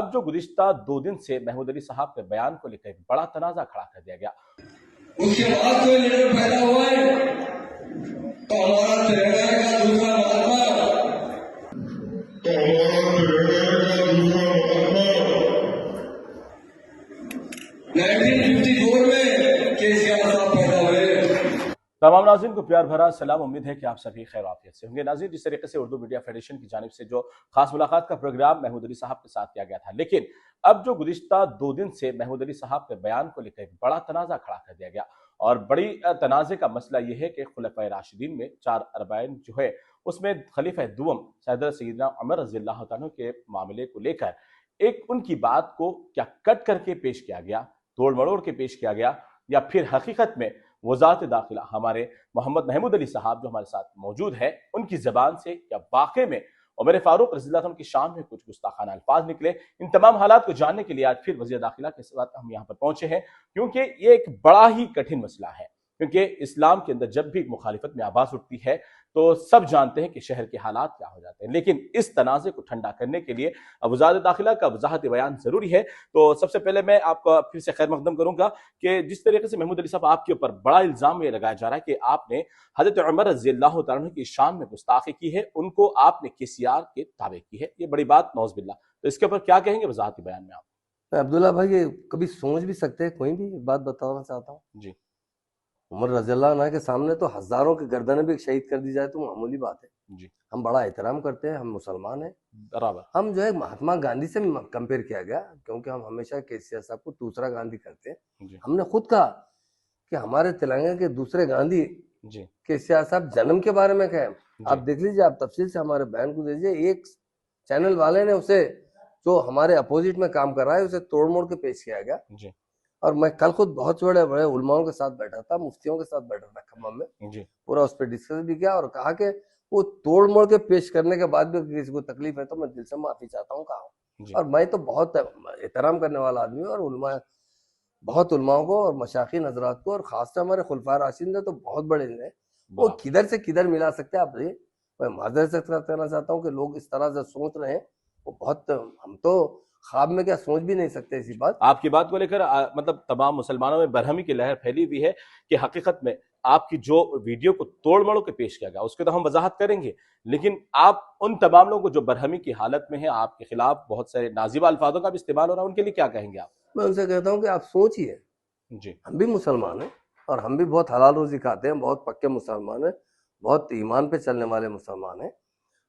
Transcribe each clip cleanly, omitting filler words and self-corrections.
अब जो गुज़िश्ता 2 दिन से महमूद अली साहब के बयान को लेकर एक बड़ा तनाज़ा खड़ा कर दिया गया। उसके बाद कोई लीडर पैदा हुआ है तो हमारा तिरंगा का दूसरा महात्मा 1954 में केसीआर साहब पैदा हुए। तमाम नाज़रीन को प्यार भरा सलाम। उम्मीद है कि आप सभी खैर आफियत से होंगे। नाज़रीन, जिस तरीके से उर्दू मीडिया फेडरेशन की जानिब से जो खास मुलाकात का प्रोग्राम महमूद अली साहब के साथ किया गया था, लेकिन अब जो गुज़िश्ता 2 दिन से महमूद अली साहब के बयान को लेकर एक बड़ा तनाज़ा खड़ा कर दिया गया। और बड़ी तनाज़े का मसला यह है कि खुलफ़ाए राशिदीन में 4 अरबाइन जो है उसमें खलीफा दुवम हज़रत सैयदना उमर रज़ियल्लाहु तआला के मामले को लेकर एक उनकी बात को क्या कट करके पेश किया गया, तोड़ मरोड़ के पेश किया गया, या फिर हकीकत में वज़ारत दाखिला हमारे मोहम्मद महमूद अली साहब जो हमारे साथ मौजूद है उनकी ज़बान से या वाक़ई में उमर फारूक रज़ियल्लाहु अन्हु की शान में कुछ गुस्ताखाना अल्फाज निकले। इन तमाम हालात को जानने के लिए आज फिर वज़ीर दाखिला के साथ हम यहाँ पर पहुंचे हैं, क्योंकि ये एक बड़ा ही कठिन मसला है। क्योंकि इस्लाम के अंदर जब भी मुखालिफत में आवाज़ उठती है तो सब जानते हैं कि शहर के हालात क्या हो जाते हैं, लेकिन इस तनाज़े को ठंडा करने के लिए वज़ारत दाखिला का वज़ाहत बयान ज़रूरी है। तो सबसे पहले मैं आपका फिर से खैर मकदम करूँगा कि जिस तरीके से महमूद अली साहब आपके ऊपर बड़ा इल्ज़ाम ये लगाया जा रहा है कि आपने हज़रत उमर रज़ियल्लाहु तआला अन्हु की शान में गुस्ताखी की है, उनको आपने केसीआर के ताबे की है, ये बड़ी बात नौज़ बिल्लाह। तो इसके ऊपर क्या कहेंगे वज़ाहती बयान में आप? अब्दुल्ला भाई, ये कभी सोच भी सकते हैं? कोई भी बात बताना चाहता हूँ जी। उमर रज़ियल्लाहु अन्हु के सामने तो हजारों की गर्दनें भी शहीद कर दी जाए तो मामूली बात है। जी। हम बड़ा एहतराम करते हैं, हम मुसलमान हैं। बराबर। हम जो है महात्मा गांधी से कंपेयर किया गया, क्योंकि हम हमेशा केसीआर साहब को दूसरा गांधी करते हैं। जी। हमने खुद कहा कि हमारे तेलंगाना के दूसरे गांधी जी। केसीआर साहब जन्म के बारे में कहें, आप जी। देख लीजिए, आप तफसील से हमारे बयान को दीजिए। एक चैनल वाले ने उसे, जो हमारे अपोजिट में काम कर रहा है, उसे तोड़ मोड़ के पेश किया गया। जी। और मैं कल खुद बहुत बड़े बड़े उलमाओं के साथ बैठा था, मुफ्तियों के साथ बैठा था खम्मम में। जी। पूरा उस पर डिस्कस भी किया और कहा कि वो तोड़ मोड़ के पेश करने के बाद भी किसी को तकलीफ है तो मैं दिल से माफी चाहता हूँ, कहा। और मैं तो बहुत एहतराम करने वाला आदमी हूँ, और उलमा, बहुत उलमाओं को और मशाइखीन हजरात को, और खासकर हमारे खुलफाए राशिदीन तो बहुत बड़े हैं, वो किधर से किधर मिला सकते हैं। आप मैं माजरत से कहना चाहता हूँ कि लोग इस तरह से सोच रहे हैं, वो बहुत, हम तो ख्वाब में क्या सोच भी नहीं सकते ऐसी बात। आपकी बात को लेकर मतलब तमाम मुसलमानों में बरहमी की लहर फैली हुई है कि हकीकत में आपकी जो वीडियो को तोड़ मड़ोड़ के पेश किया गया उसके तो हम वजाहत करेंगे, लेकिन आप उन तमाम लोगों को जो बरहमी की हालत में है, आपके खिलाफ बहुत सारे नाजिबा अल्फाजों का भी इस्तेमाल हो रहा है, उनके लिए क्या कहेंगे आप? मैं उनसे कहता हूँ कि आप सोचिए, जी। हम भी मुसलमान हैं और हम भी बहुत हलाल रोजी खाते हैं, बहुत पक्के मुसलमान हैं, बहुत ईमान पे चलने वाले मुसलमान हैं।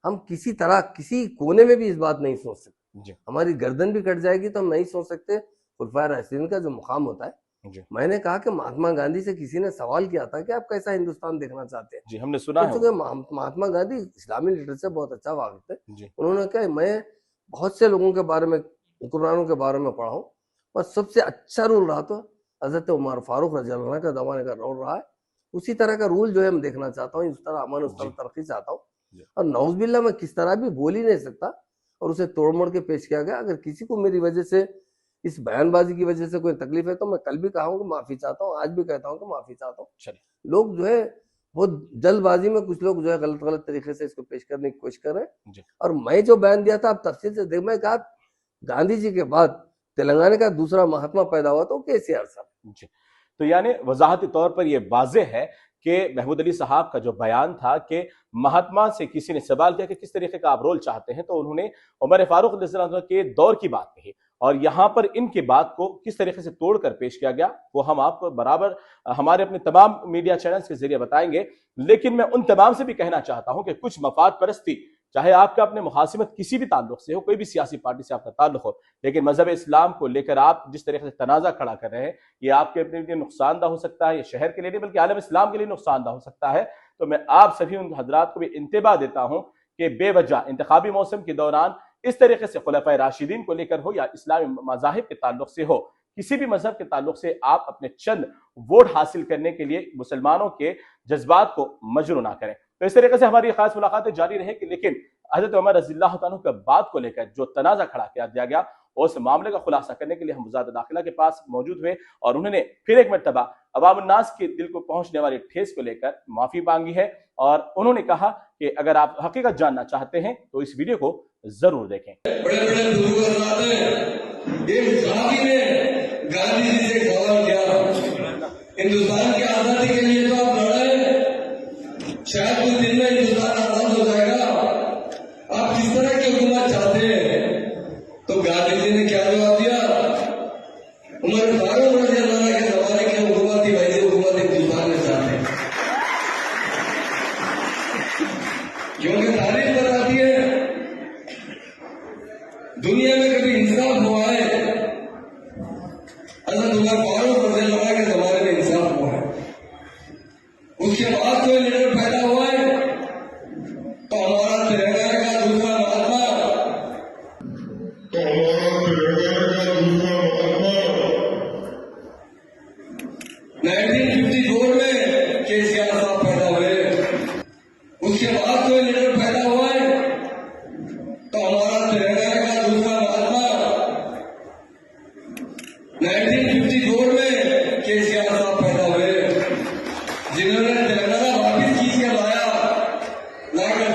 हम किसी तरह किसी कोने में भी इस बात नहीं सोच सकते। जी। हमारी गर्दन भी कट जाएगी तो हम नहीं सोच सकते खुलफाए राशिदीन का जो मुकाम होता है। जी। मैंने कहा कि महात्मा गांधी से किसी ने सवाल किया था कि आप कैसा हिंदुस्तान देखना चाहते हैं। जी, हमने सुना है। क्योंकि महात्मा गांधी इस्लामी लीडर से बहुत अच्छा वाकिफ है। जी। उन्होंने कहा, मैं बहुत से लोगों के बारे में, हुक्मरानों के बारे में पढ़ा हूँ, और सबसे अच्छा रूल रहा तो हजरत उमर फारूक रज़ियल्लाहु अन्हु का जमाने का रूल रहा है। उसी तरह का रूल जो है मैं देखना चाहता हूँ, इस तरह अमन, उस तरह तरक्की चाहता हूँ। और नौज़बिल्लाह मैं किस तरह भी बोल ही नहीं सकता, और उसे तोड़ मोड़ के पेश किया गया। अगर किसी को मेरी वजह से, इस बयानबाजी की वजह से कोई तकलीफ है तो मैं कल भी कहा हूँ कि माफी चाहता हूँ, आज भी कहता हूँ कि माफी चाहता हूँ। लोग जो है बहुत जल्दबाजी में, कुछ लोग जो है गलत गलत तरीके से इसको पेश करने की कोशिश कर रहे हैं। और मैं जो बयान दिया था, आप तफसील से देख, मैं कहा गांधी जी के बाद तेलंगाना का दूसरा महात्मा पैदा हुआ तो केसीआर साहब। जी। तो यानी वजाहती तौर पर यह वाज़ेह है कि महमूद अली साहब का जो बयान था कि महात्मा से किसी ने सवाल किया कि किस तरीके का आप रोल चाहते हैं, तो उन्होंने उमर फारूक रज़ियल्लाहु अन्हु के दौर की बात कही, और यहाँ पर इनके बात को किस तरीके से तोड़कर पेश किया गया वो हम आपको बराबर हमारे अपने तमाम मीडिया चैनल्स के जरिए बताएंगे। लेकिन मैं उन तमाम से भी कहना चाहता हूं कि कुछ मफाद परस्ती, चाहे आपका अपने मुहासिमत किसी भी ताल्लुक से हो, कोई भी सियासी पार्टी से आपका ताल्लुक हो, लेकिन मजहब इस्लाम को लेकर आप जिस तरीके से तनाज़ा खड़ा कर रहे हैं, ये आपके अपने लिए नुकसानदा हो सकता है, ये शहर के लिए नहीं बल्कि आलम इस्लाम के लिए नुकसानदा हो सकता है। तो मैं आप सभी उन हजरात को भी इंतबाह देता हूं कि बेवजह इंतखाबी मौसम के दौरान इस तरीके से खुलफाए राशिदीन को लेकर हो या इस्लामी मज़ाहिब के ताल्लुक से हो, किसी भी मजहब के ताल्लुक से आप अपने चंद वोट हासिल करने के लिए मुसलमानों के जज्बात को मजरू ना करें। तो इस तरीके से हमारी खास मुलाकातें जारी रहेगी, लेकिन हजरत उमर रज़ियल्लाहु अन्हु के बात को लेकर जो तनाज़ा खड़ा किया दिया उस मामले का खुलासा करने के लिए हम वज़ारत दाखिला के पास मौजूद हुए, और उन्होंने फिर एक मरतबा अवामुन्नास के दिल को पहुंचने वाली ठेस को लेकर माफी मांगी है, और उन्होंने कहा कि अगर आप हकीकत जानना चाहते हैं तो इस वीडियो को जरूर देखें। बड़े बड़े तो गांधी जी ने क्या जवाब दिया? उमर फारूक रज़ियल्लाहु के जमाने की हुकूमत थी, वैसे हुकूमत हिंदुस्तान में चाहते हैं, क्योंकि तारीख बताती है दुनिया में कभी इंसाफ हुआ है, हज़रत उमर फारूक रज़ियल्लाहु के जमाने में इंसाफ हुआ है। उसके बाद कोई लीडर पैदा हुआ है तो हमारा तिरंगा का दूसरा महात्मा, 1954 में केसीआर साहब पैदा हुए। उसके बाद कोई लीडर पैदा हुआ है तो हमारा तिरंगा का दूसरा महात्मा, 1954 में केसीआर साहब पैदा हुए, जिन्होंने तिरंगा वापिस खींच के लाया, लाकर